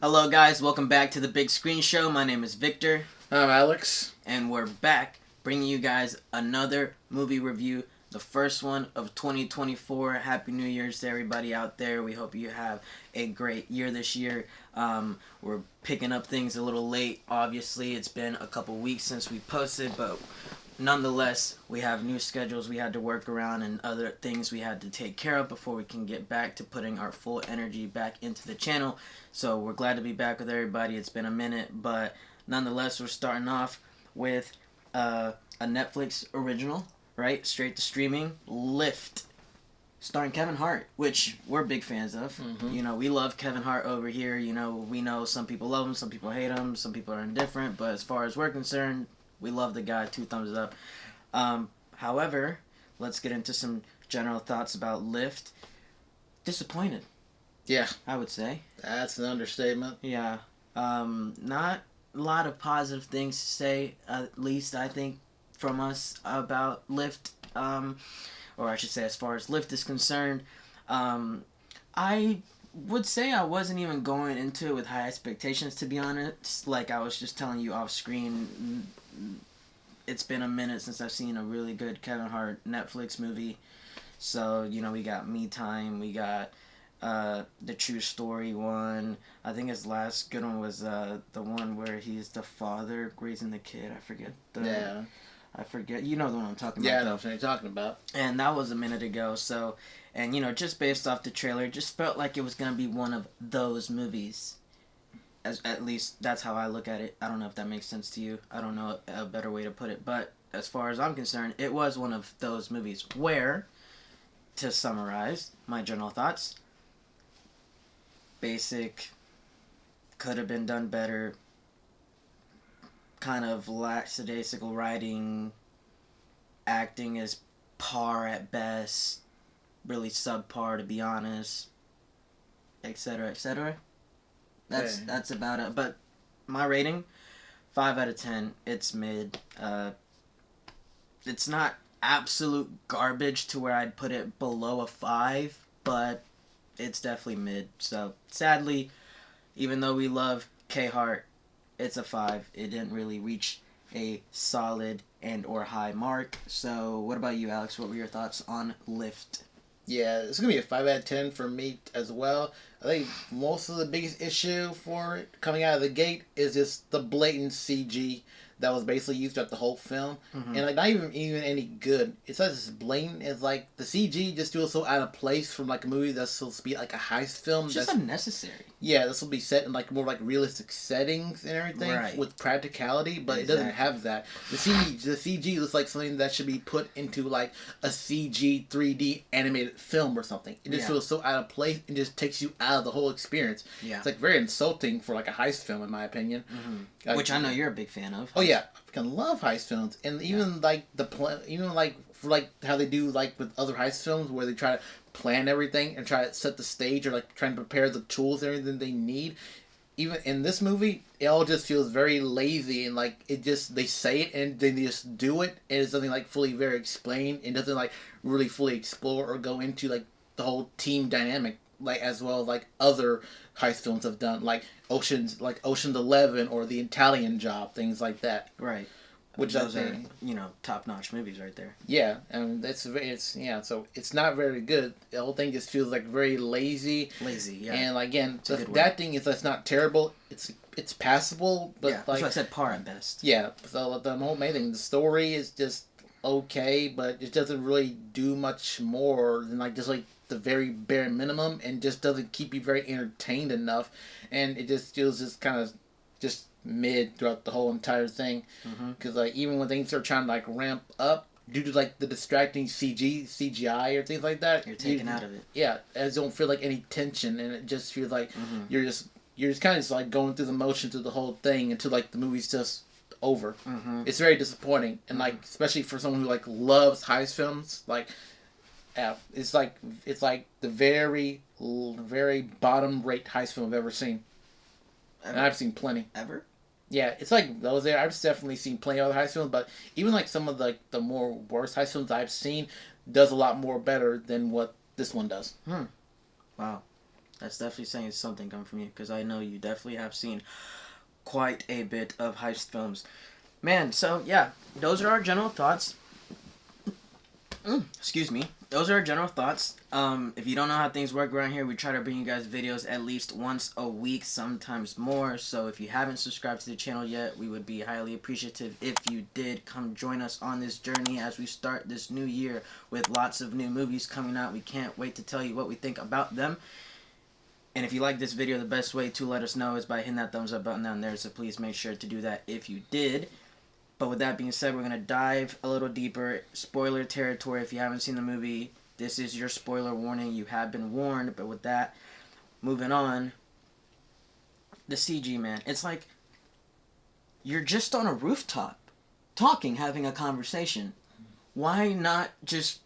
Hello, guys. Welcome back to the Big Screen Show. My name is Victor. I'm Alex. And we're back bringing you guys another movie review. The first one of 2024. Happy New Year's to everybody out there. We hope you have a great year this year. We're picking up things a little late. Obviously, it's been a couple weeks since we posted, but nonetheless, we have new schedules we had to work around and other things we had to take care of before we can get back to putting our full energy back into the channel. So we're glad to be back with everybody. It's been a minute, but nonetheless, we're starting off with a Netflix original, right? Straight to streaming, Lift, starring Kevin Hart, which we're big fans of. Mm-hmm. You know, we love Kevin Hart over here. You know, we know some people love him, some people hate him, some people are indifferent, but as far as we're concerned, we love the guy. 2 thumbs up. However, let's get into some general thoughts about Lift. Disappointed. Yeah. I would say. That's an understatement. Yeah. Not a lot of positive things to say, at least I think, from us about Lift. Or I should say as far as Lift is concerned. I would say I wasn't even going into it with high expectations, to be honest. Like I was just telling you off screen, it's been a minute since I've seen a really good Kevin Hart Netflix movie. So, you know, we got Me Time, we got the True Story one. I think his last good one was the one where he's the father raising the kid. I forget. I forget. You know the one I'm talking about. Yeah, I know what you're talking about. And that was a minute ago. So, and you know, just based off the trailer, it just felt like it was going to be one of those movies. At least that's how I look at it. I don't know if that makes sense to you. I don't know a better way to put it. But as far as I'm concerned, it was one of those movies where, to summarize my general thoughts, basic, could have been done better, kind of lackadaisical writing, acting is par at best, really subpar to be honest, etc., etc. That's about it. But my rating, 5 out of 10. It's mid. It's not absolute garbage to where I'd put it below a 5, but it's definitely mid. So sadly, even though we love K Hart, it's a 5. It didn't really reach a solid and or high mark. So what about you, Alex? What were your thoughts on Lift? Yeah, it's going to be a 5 out of 10 for me as well. I think most of the biggest issue for it coming out of the gate is just the blatant CG that was basically used throughout the whole film. Mm-hmm. And like not even any good. It's not as blatant as like the CG just feels so out of place from like a movie that's supposed to be like a heist film. It's just unnecessary. Yeah, this will be set in like more like realistic settings and everything, right, with practicality, but It doesn't have that. The CG looks like something that should be put into like a CG 3D animated film or something. It just feels so out of place and just takes you out of the whole experience. Yeah, it's like very insulting for like a heist film in my opinion. Mm-hmm. Which I know you're a big fan of. Oh yeah, I freaking love heist films, and even like even like for like how they do like with other heist films where they try to plan everything and try to set the stage or like trying to prepare the tools and everything they need. Even in this movie, it all just feels very lazy and like it just they say it and then they just do it and it doesn't like fully very explain and doesn't like really fully explore or go into like the whole team dynamic like as well as like other heist films have done like Ocean's 11 or The Italian Job, things like that. Right. Which those are, you know, top-notch movies right there. Yeah, and so it's not very good. The whole thing just feels like very lazy. Lazy, yeah. And again, the acting is that's not terrible. It's passable, but that's why I said par at best. Yeah, so the whole main thing, the story is just okay, but it doesn't really do much more than like just like the very bare minimum, and just doesn't keep you very entertained enough, and it just feels just kind of just mid throughout the whole entire thing, because like even when things are trying to like ramp up due to like the distracting CGI or things like that, you're taken out of it. Yeah, I don't feel like any tension, and it just feels like you're just kind of just like going through the motions of the whole thing until like the movie's just over. It's very disappointing, and like especially for someone who like loves heist films, like it's like the very bottom rate heist film I've ever seen. And I've seen plenty. Ever? Yeah, it's like those there. I've definitely seen plenty of other heist films, but even like some of the more worst heist films I've seen does a lot more better than what this one does. Wow. That's definitely saying something coming from you, because I know you definitely have seen quite a bit of heist films. Man, so yeah, those are our general thoughts. Excuse me. Those are our general thoughts. If you don't know how things work around here, we try to bring you guys videos at least once a week, sometimes more. So if you haven't subscribed to the channel yet, we would be highly appreciative if you did. Come join us on this journey as we start this new year with lots of new movies coming out. We can't wait to tell you what we think about them. And if you like this video, the best way to let us know is by hitting that thumbs up button down there. So please make sure to do that if you did. But with that being said, we're going to dive a little deeper. Spoiler territory. If you haven't seen the movie, this is your spoiler warning. You have been warned. But with that, moving on. The CG, man. It's like you're just on a rooftop talking, having a conversation. Why not just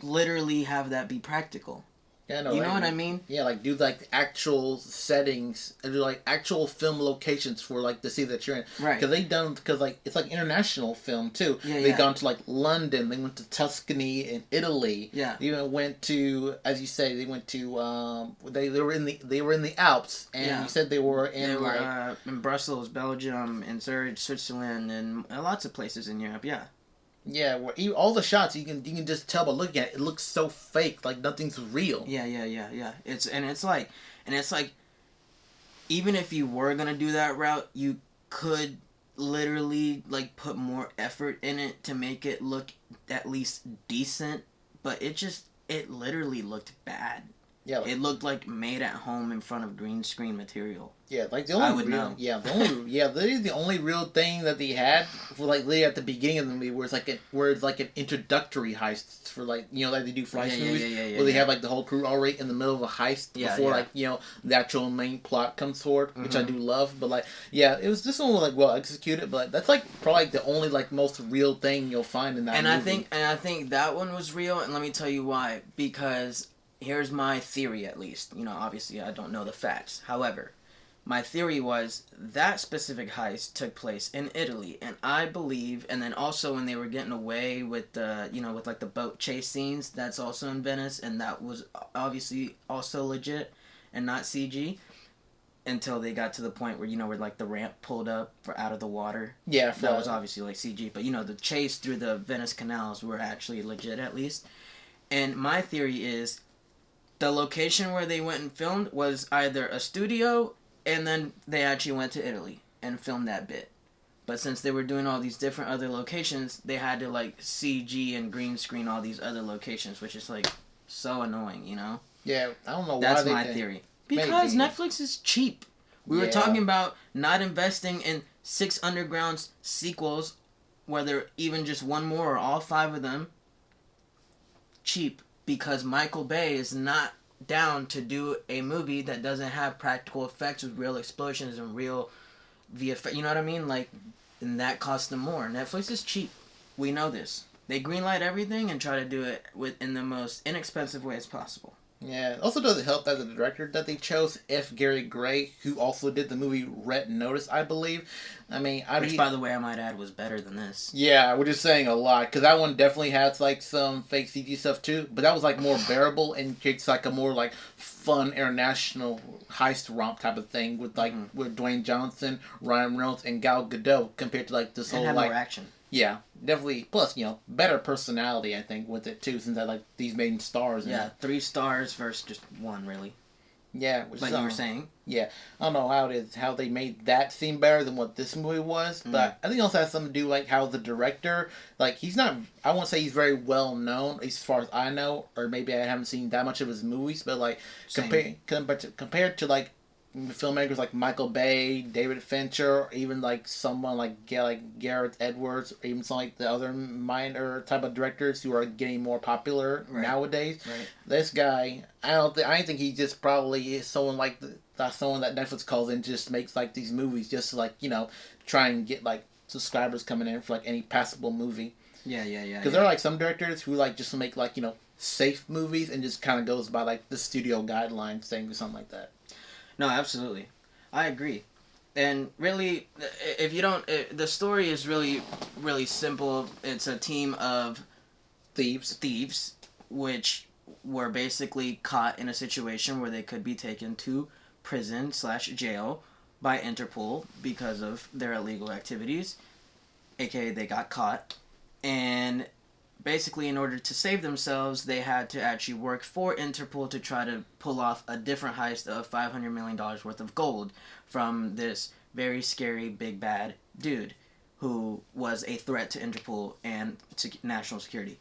literally have that be practical? Yeah, no, you know what I mean? Yeah, like do like actual settings and do like actual film locations for like the city that you're in. Right. Because they done because like it's like international film too. Yeah, they yeah. gone to like London. They went to Tuscany in Italy. Yeah. They even went to, as you say, they went to they were in the Alps, and Yeah. you said they were in They were like in Brussels, Belgium, in Zurich, Switzerland, and lots of places in Europe. Yeah. yeah, where all the shots you can just tell by looking at it, it looks so fake, like nothing's real. Yeah. It's like even if you were gonna do that route, you could literally like put more effort in it to make it look at least decent. But it literally looked bad. Yeah, like, It looked like made at home in front of green screen material. yeah, like the only I would real, know. yeah, the only, yeah, literally the only real thing that they had for like literally at the beginning of the movie, where it's like an introductory heist for like like they do for heist movies, where they have like the whole crew already in the middle of a heist before like the actual main plot comes forward, which I do love. But like it was this one was like well executed, but that's like probably like the only like most real thing you'll find in that movie. I think that one was real, and let me tell you why. Because here's my theory, at least. Obviously I don't know the facts. However, my theory was that specific heist took place in Italy, and I believe, and then also when they were getting away with the, with like the boat chase scenes, that's also in Venice, and that was obviously also legit and not CG. Until they got to the point where where like the ramp pulled up for out of the water. Yeah, that was obviously like CG. But the chase through the Venice canals were actually legit, at least. And my theory is the location where they went and filmed was either a studio, and then they actually went to Italy and filmed that bit. But since they were doing all these different other locations, they had to like CG and green screen all these other locations, which is like so annoying, Yeah, I don't know why That's they my did. theory. Because Maybe. Netflix is cheap. We were talking about not investing in 6 Underground's sequels, whether even just one more or all 5 of them. Cheap. Because Michael Bay is not down to do a movie that doesn't have practical effects with real explosions and real VFX. You know what I mean? Like, and that costs them more. Netflix is cheap. We know this. They greenlight everything and try to do it in the most inexpensive way as possible. Yeah, it also doesn't help that the director that they chose, F. Gary Gray, who also did the movie Red Notice, I believe. I mean, which, by the way, I might add, was better than this. Yeah, we're just saying a lot, because that one definitely has, like, some fake CG stuff, too, but that was, like, more bearable, and it's, like, a more, like, fun international heist romp type of thing with, like, with Dwayne Johnson, Ryan Reynolds, and Gal Gadot, compared to, like, this and whole, have like... more action. Yeah, definitely. Plus, better personality, I think, with it, too, since I like these main stars. Yeah, 3 stars versus just 1, really. Yeah. Like you were saying? Yeah. I don't know how they made that seem better than what this movie was, but I think it also has something to do, like, how the director, like, he's not, I won't say he's very well known, as far as I know, or maybe I haven't seen that much of his movies, but, like, compared to, like, filmmakers like Michael Bay, David Fincher, or even like someone like Gareth Edwards, or even some like the other minor type of directors who are getting more popular nowadays. Right. This guy, I think he just probably is someone like someone that Netflix calls in, just makes like these movies just to like try and get like subscribers coming in for like any passable movie. Yeah. Because there are like some directors who like just make like safe movies and just kind of goes by like the studio guidelines thing or something like that. No, absolutely. I agree. And really, if you don't... the story is really, really simple. It's a team of thieves, which were basically caught in a situation where they could be taken to prison/jail by Interpol because of their illegal activities, aka they got caught, and basically in order to save themselves they had to actually work for Interpol to try to pull off a different heist of $500 million worth of gold from this very scary big bad dude who was a threat to Interpol and national security.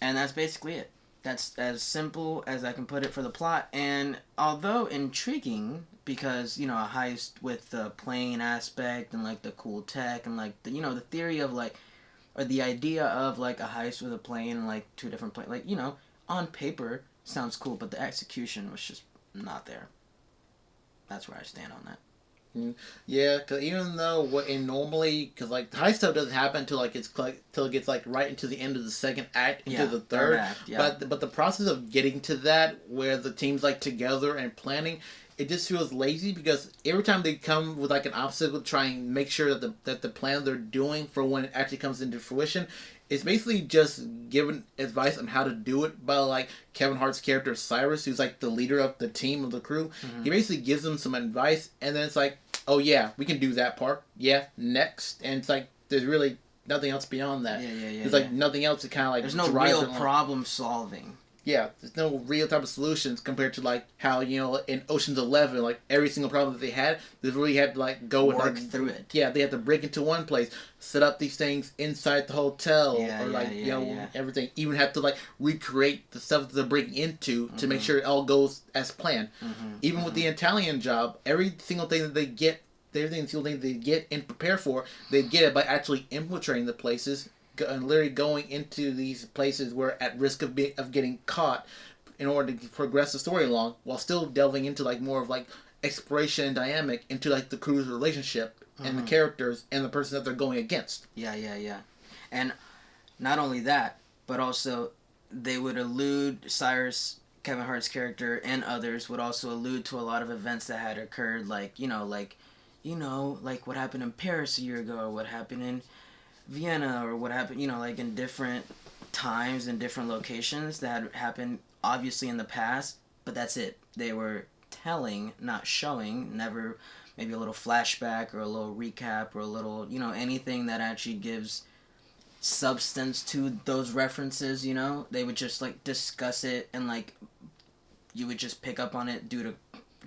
And that's basically it. That's as simple as I can put it for the plot. And although intriguing, because, you know, a heist with the plane aspect and, like, the cool tech and, like, the, you know, the theory of, like, or the idea of, like, a heist with a plane and, like, two different planes, like, you know, on paper sounds cool, but the execution was just not there. That's where I stand on that. Yeah, because even though because like the heist stuff doesn't happen until like till it gets like right into the end of the second act into the third act, yeah. But the process of getting to that where the team's like together and planning, it just feels lazy because every time they come with like an obstacle to try and make sure that the plan they're doing for when it actually comes into fruition, it's basically just giving advice on how to do it by like Kevin Hart's character Cyrus, who's like the leader of the team of the crew. Mm-hmm. He basically gives them some advice, and then it's like, oh yeah, we can do that part. Yeah, next, and it's like there's really nothing else beyond that. Yeah. There's like nothing else to kind of like. There's no real problem solving. Yeah, there's no real type of solutions compared to like how, you know, in Ocean's 11, like every single problem that they really had to like go work and like, through it. Yeah, they had to break into one place, set up these things inside the hotel, everything. Even have to like recreate the stuff that they're breaking into to make sure it all goes as planned. Even with the Italian job, every single thing that they get, and prepare for, they get it by actually infiltrating the places. And literally going into these places where at risk of getting caught in order to progress the story along, while still delving into like more of like exploration and dynamic into like the crew's relationship and the characters and the person that they're going against. Yeah. And not only that, but also they would allude, Cyrus, Kevin Hart's character, and others would also allude to a lot of events that had occurred, like what happened in Paris a year ago, or what happened in Vienna, or what happened, like in different times and different locations that had happened obviously in the past, but that's it. They were telling, not showing, never maybe a little flashback or a little recap or a little, anything that actually gives substance to those references, They would just like discuss it, and like you would just pick up on it due to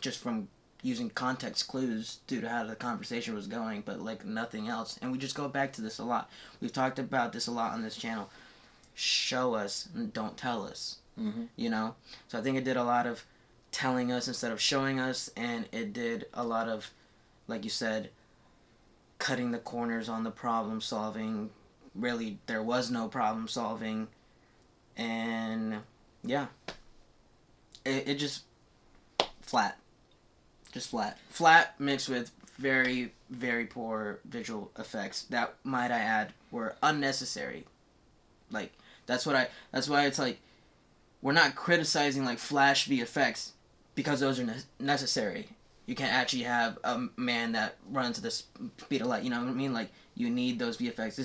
just from using context clues due to how the conversation was going, but like nothing else. And we just go back to this a lot. We've talked about this a lot on this channel. Show us and don't tell us. So I think it did a lot of telling us instead of showing us, and it did a lot of, like you said, cutting the corners on the problem solving. Really, there was no problem solving, and yeah, it just flat. Just flat mixed with very, very poor visual effects that, might I add, were unnecessary. Like that's why it's like we're not criticizing like Flash VFX because those are necessary. You can't actually have a man that runs at the speed of light. You know what I mean? Like you need those VFX.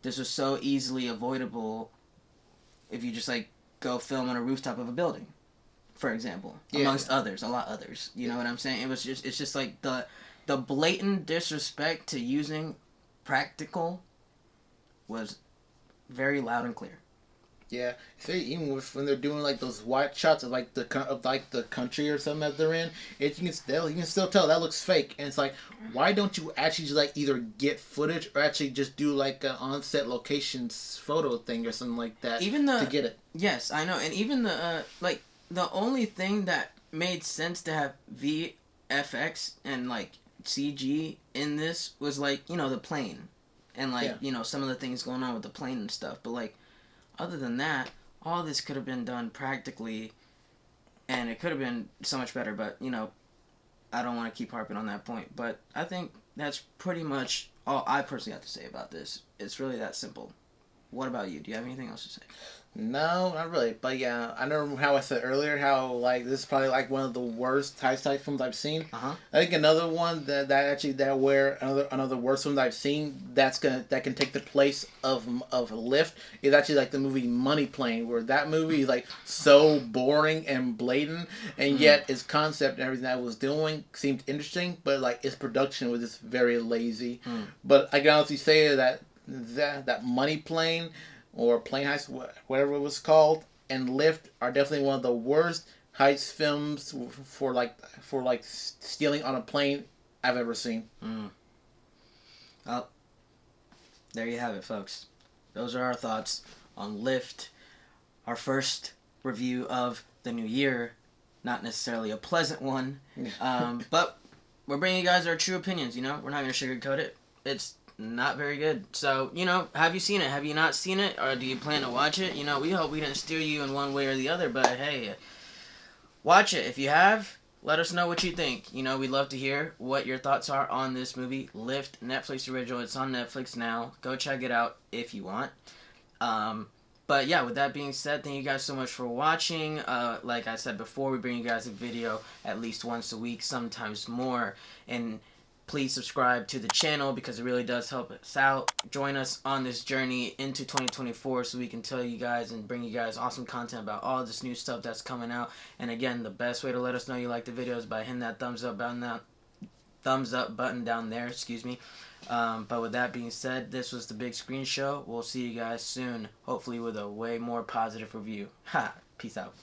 This was so easily avoidable if you just like go film on a rooftop of a building, for example, amongst others, a lot others. You know what I'm saying? It's just like the blatant disrespect to using practical was very loud and clear. Yeah, even when they're doing like those wide shots of like the country or something that they're in, you can still tell that looks fake. And it's like, why don't you actually just like either get footage or actually just do like an on-set locations photo thing or something like that to get it? Yes, I know, and even the only thing that made sense to have VFX and like CG in this was like the plane, and like some of the things going on with the plane and stuff, but like. Other than that, all this could have been done practically, and it could have been so much better, but, I don't want to keep harping on that point. But I think that's pretty much all I personally have to say about this. It's really that simple. What about you? Do you have anything else to say? No, not really. But yeah, I know how I said earlier how like this is probably like one of the worst heist type films I've seen. Uh huh. I think another one that where another worst one that I've seen that can take the place of Lift is actually like the movie Money Plane, where that movie is like so boring and blatant, and Mm. yet its concept and everything that it was doing seemed interesting, but like its production was just very lazy. Mm. But I can honestly say that Money Plane or Plane Heist, whatever it was called, and Lift are definitely one of the worst heist films for like stealing on a plane I've ever seen. Mm. Well, there you have it, folks. Those are our thoughts on Lift, our first review of the new year. Not necessarily a pleasant one, but we're bringing you guys our true opinions. You know, we're not going to sugarcoat it. It's not very good. So, you know, have you seen it? Have you not seen it? Or do you plan to watch it? You know, we hope we didn't steer you in one way or the other, but hey, watch it. If you have, let us know what you think. You know, we'd love to hear what your thoughts are on this movie, Lift, Netflix original. It's on Netflix now. Go check it out if you want. But yeah, with that being said, thank you guys so much for watching. Like I said before, we bring you guys a video at least once a week, sometimes more. And please subscribe to the channel because it really does help us out. Join us on this journey into 2024 so we can tell you guys and bring you guys awesome content about all this new stuff that's coming out. And again, the best way to let us know you like the video is by hitting that thumbs up button down there, excuse me. But with that being said, this was the Big Screen Show. We'll see you guys soon, hopefully with a way more positive review. Ha! Peace out.